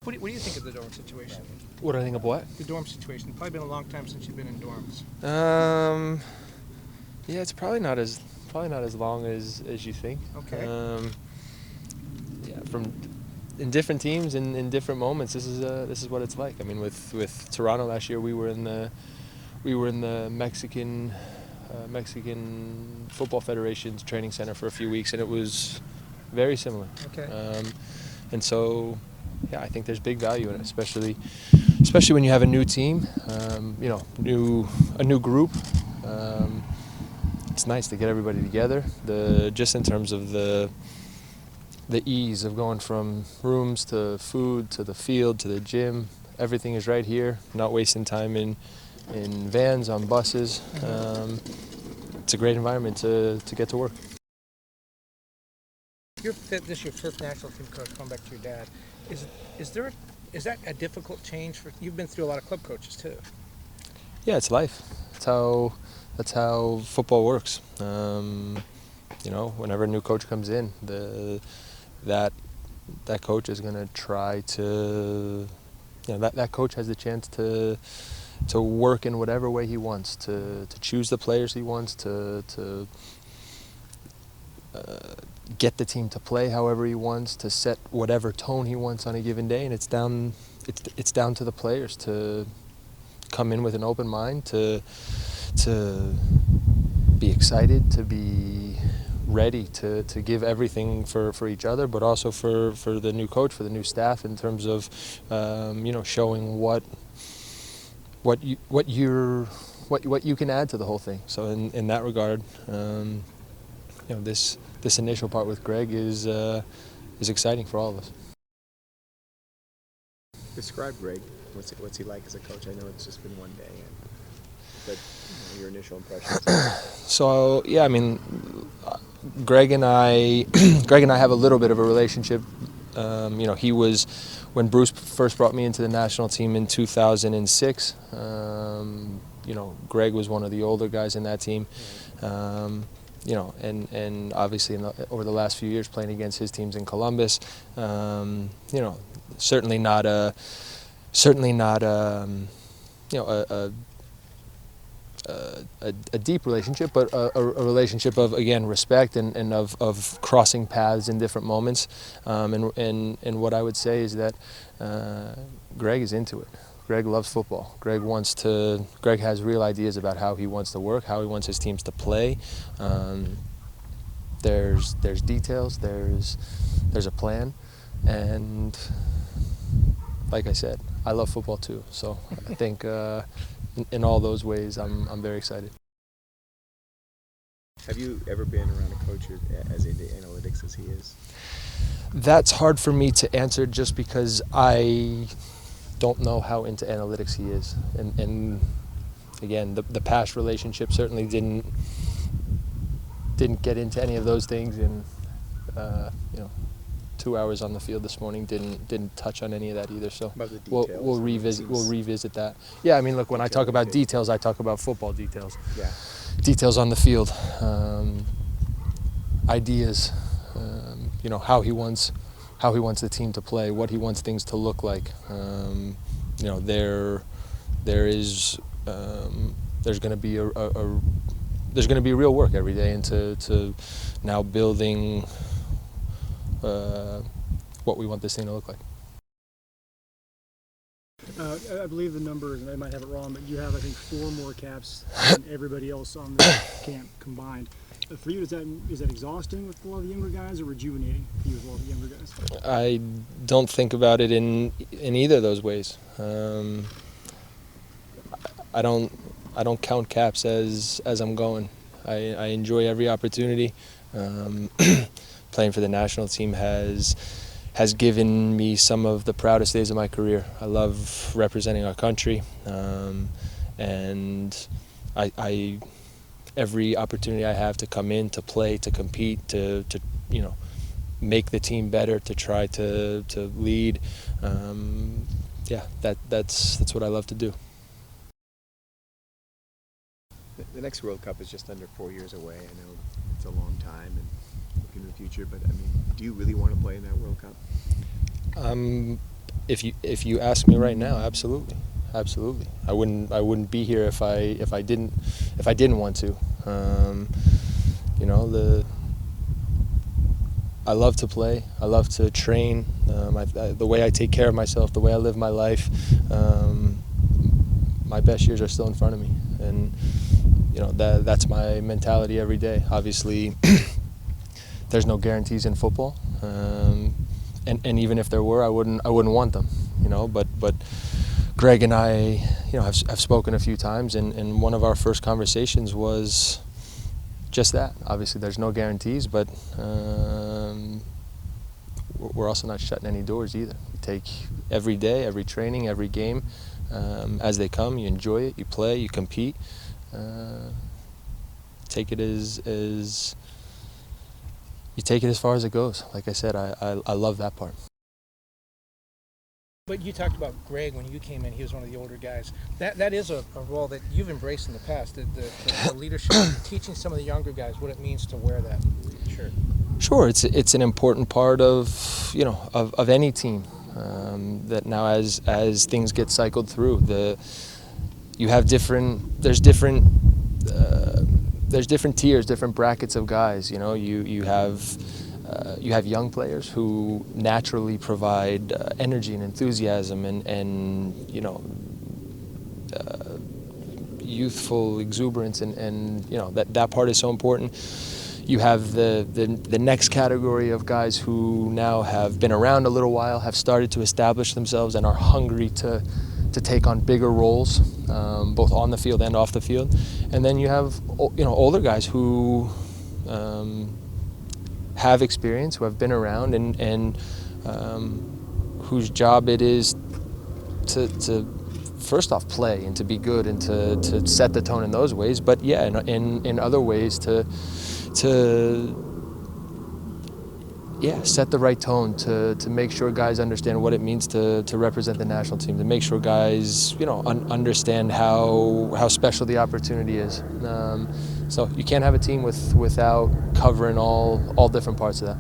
What do you think of the dorm situation? What do I think of what? The dorm situation. Probably been a long time since you've been in dorms. Yeah, it's probably not as long as you think. Okay. Yeah, from in different teams in different moments. This is what it's like. I mean, with Toronto last year, we were in the Mexican Football Federation's training center for a few weeks, and it was very similar. Okay. And so, yeah, I think there's big value in it, especially when you have a new team, a new group. It's nice to get everybody together. Just in terms of the ease of going from rooms to food to the field to the gym, everything is right here. Not wasting time in vans, on buses. It's a great environment to get to work. This your fifth national team coach, going back to your dad. Is that a difficult change for you've been through a lot of club coaches too? Yeah, it's life. That's how football works. Whenever a new coach comes in, that coach is going to try to, that coach has the chance to work in whatever way he wants, to choose the players he wants, to get the team to play however he wants, to set whatever tone he wants on a given day, and it's down to the players to come in with an open mind, to be excited, to be ready to give everything for each other, but also for the new coach, for the new staff, in terms of showing what you can add to the whole thing. So in that regard, this initial part with Gregg is exciting for all of us. Describe Gregg. What's he like as a coach? I know it's just been one day, but your initial impressions. So yeah, I mean, Gregg and I have a little bit of a relationship. He was, when Bruce first brought me into the national team in 2006. Gregg was one of the older guys in that team. And obviously over the last few years playing against his teams in Columbus, certainly not a deep relationship, but a relationship of, again, respect and of crossing paths in different moments. And what I would say is that Gregg is into it. Gregg loves football. Gregg has real ideas about how he wants to work, how he wants his teams to play. There's details, there's a plan, and like I said, I love football too. So I think in all those ways, I'm very excited. Have you ever been around a coach as into analytics as he is? That's hard for me to answer, just because I don't know how into analytics he is, and again, the past relationship certainly didn't get into any of those things, and 2 hours on the field this morning didn't touch on any of that either. So we'll revisit that. Yeah, I mean, look, when I talk about details, I talk about football details. Yeah. Details on the field, ideas, how he wants the team to play, what he wants things to look like. There's going to be there's going to be real work every day into now building what we want this thing to look like. I believe the numbers, and I might have it wrong, but you have, I think, 4 more caps than everybody else on the camp combined. For you, is that exhausting with a lot of the younger guys, or rejuvenating for you with a lot of the younger guys? I don't think about it in either of those ways. I don't count caps as I'm going. I enjoy every opportunity. Playing for the national team has given me some of the proudest days of my career. I love representing our country, and I every opportunity I have to come in, to play, to compete, to make the team better, to try to lead. That's what I love to do. The next World Cup is just under 4 years away. I know it's a long time and looking to the future, but I mean, do you really want to play in that World Cup? if you ask me right now, absolutely. I wouldn't be here if I didn't want to. You know, I love to play. I love to train. The way I take care of myself, the way I live my life, my best years are still in front of me, and you know that's my mentality every day. Obviously, there's no guarantees in football, and even if there were, I wouldn't want them. You know, but Gregg and I, you know, have spoken a few times, and one of our first conversations was just that. Obviously, there's no guarantees, but we're also not shutting any doors either. We take every day, every training, every game as they come. You enjoy it, you play, you compete. Take it as you take it as far as it goes. Like I said, I love that part. But you talked about Gregg when you came in. He was one of the older guys. That is a role that you've embraced in the past. The leadership, teaching some of the younger guys what it means to wear that shirt. Sure, it's an important part of of any team. That now as things get cycled through, there's different tiers, different brackets of guys. You know, you have young players who naturally provide energy and enthusiasm and you know youthful exuberance and you know that part is so important. You have the next category of guys who now have been around a little while, have started to establish themselves, and are hungry to take on bigger roles, both on the field and off the field. And then you have older guys who have experience, who have been around, and whose job it is to first off play and to be good and to set the tone in those ways. But yeah, in other ways to set the right tone, to make sure guys understand what it means to represent the national team, to make sure guys understand how special the opportunity is. So you can't have a team without covering all different parts of that.